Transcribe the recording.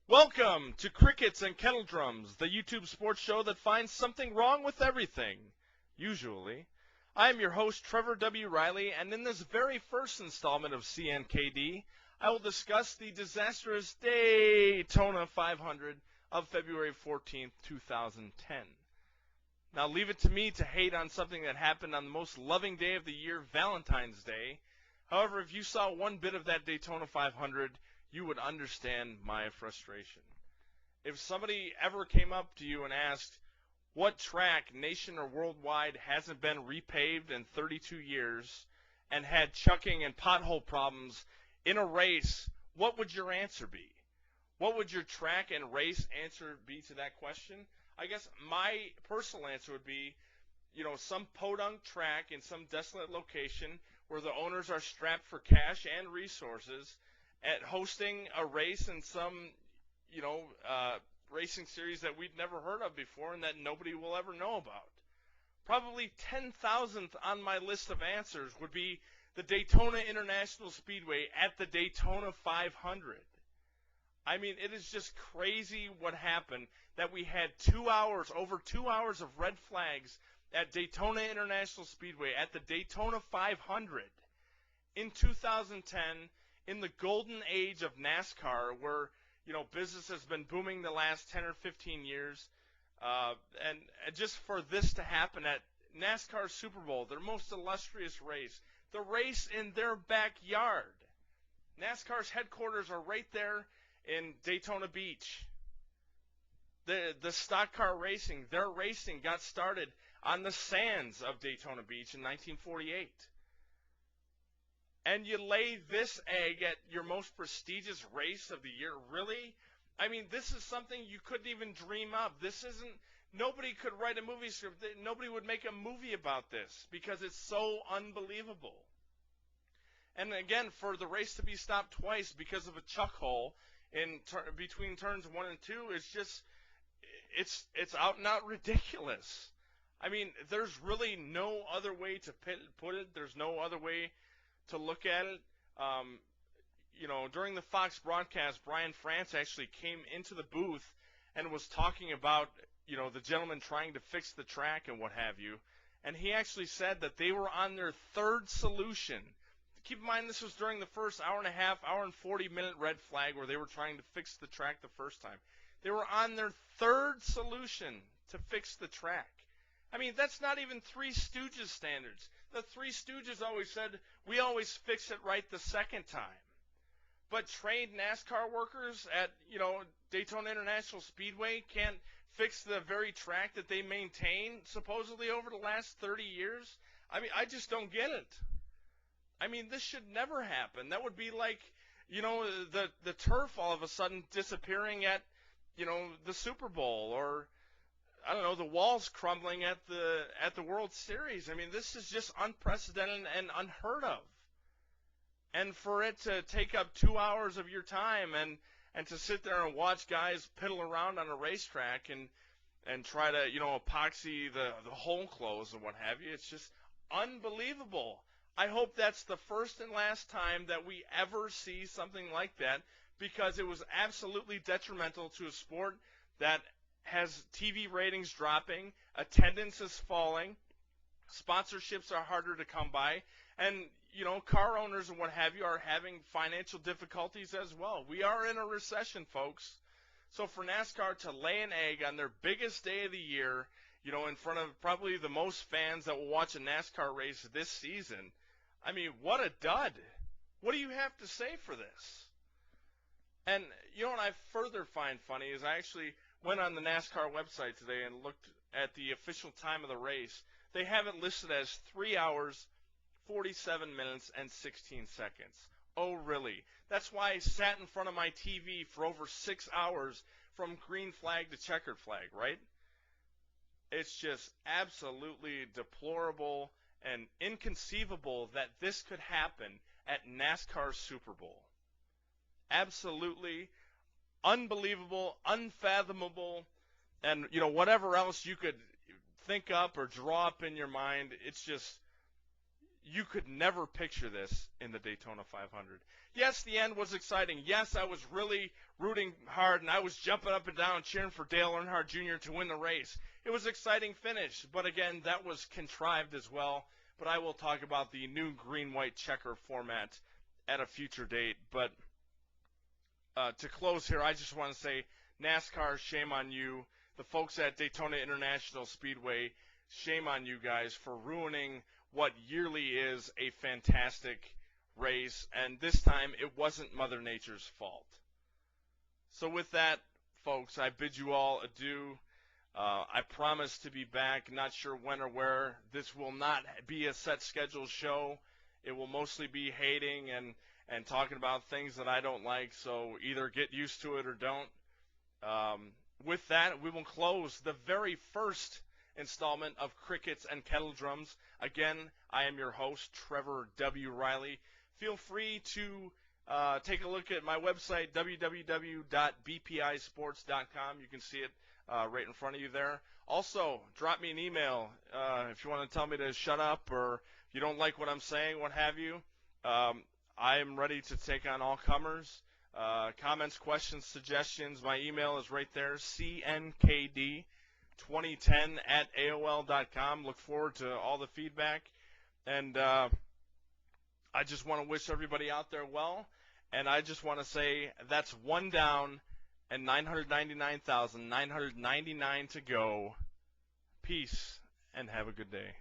Welcome to Crickets and Kettle Drums, the YouTube sports show that finds something wrong with everything, usually. I am your host, Trevor W. Riley, and in this very first installment of CNKD, I will discuss the disastrous Daytona 500 of February 14th, 2010. Now, leave it to me to hate on something that happened on the most loving day of the year, Valentine's Day. However, if you saw one bit of that Daytona 500, you would understand my frustration. If somebody ever came up to you and asked, what track, nation or worldwide, hasn't been repaved in 32 years and had chucking and pothole problems in a race, what would your answer be? What would your track and race answer be to that question? I guess my personal answer would be, some podunk track in some desolate location where the owners are strapped for cash and resources at hosting a race in some, racing series that we'd never heard of before and that nobody will ever know about. Probably 10,000th on my list of answers would be the Daytona International Speedway at the Daytona 500. I mean, it is just crazy what happened that we had over 2 hours of red flags at Daytona International Speedway at the Daytona 500 in 2010. In the golden age of NASCAR, where business has been booming the last 10 or 15 years, and just for this to happen at NASCAR Super Bowl, their most illustrious race, the race in their backyard. NASCAR's headquarters are right there in Daytona Beach. The stock car racing, their racing got started on the sands of Daytona Beach in 1948. And you lay this egg at your most prestigious race of the year? Really? I mean, this is something you couldn't even dream up. Nobody could write a movie script. Nobody would make a movie about this because it's so unbelievable. And again, for the race to be stopped twice because of a chuck hole between turns 1 and 2 is just, it's out and out ridiculous. I mean, there's really no other way to put it. There's no other way to look at it. During the Fox broadcast, Brian France actually came into the booth and was talking about, the gentleman trying to fix the track and what have you. And he actually said that they were on their third solution. Keep in mind, this was during the first hour and a half, hour and 40-minute red flag where they were trying to fix the track the first time. They were on their third solution to fix the track. I mean, that's not even Three Stooges standards. The Three Stooges always said, we always fix it right the second time. But trained NASCAR workers at, Daytona International Speedway can't fix the very track that they maintain supposedly over the last 30 years? I mean, I just don't get it. I mean, this should never happen. That would be like, the turf all of a sudden disappearing at, the Super Bowl, or I don't know, the walls crumbling at the World Series. I mean, this is just unprecedented and unheard of. And for it to take up 2 hours of your time and to sit there and watch guys piddle around on a racetrack and try to, epoxy the hole close and what have you, it's just unbelievable. I hope that's the first and last time that we ever see something like that, because it was absolutely detrimental to a sport that has TV ratings dropping, attendance is falling, sponsorships are harder to come by, and, car owners and what have you are having financial difficulties as well. We are in a recession, folks. So for NASCAR to lay an egg on their biggest day of the year, in front of probably the most fans that will watch a NASCAR race this season, I mean, what a dud. What do you have to say for this? And, what I further find funny is I actually went on the NASCAR website today and looked at the official time of the race. They have it listed as 3 hours, 47 minutes, and 16 seconds. Oh, really? That's why I sat in front of my TV for over 6 hours from green flag to checkered flag, right? It's just absolutely deplorable and inconceivable that this could happen at NASCAR's Super Bowl. Absolutely unbelievable, unfathomable, and whatever else you could think up or draw up in your mind. It's just you could never picture this in the Daytona 500. Yes, the end was exciting. Yes, I was really rooting hard, and I was jumping up and down cheering for Dale Earnhardt Jr. to win the race. It was an exciting finish, but again, that was contrived as well. But I will talk about the new green-white checker format at a future date. But to close here, I just want to say, NASCAR, shame on you. The folks at Daytona International Speedway, shame on you guys for ruining what yearly is a fantastic race. And this time, it wasn't Mother Nature's fault. So with that, folks, I bid you all adieu. I promise to be back, not sure when or where. This will not be a set schedule show. It will mostly be hating and talking about things that I don't like, so either get used to it or don't. With that, we will close the very first installment of Crickets and Kettle Drums. Again, I am your host, Trevor W. Riley. Feel free to take a look at my website, www.bpisports.com. You can see it right in front of you there. Also, drop me an email if you want to tell me to shut up, or if you don't like what I'm saying, what have you. I am ready to take on all comers. Comments, questions, suggestions. My email is right there, cnkd2010@aol.com. Look forward to all the feedback. And I just want to wish everybody out there well. And I just want to say that's one down and 999,999 to go. Peace, and have a good day.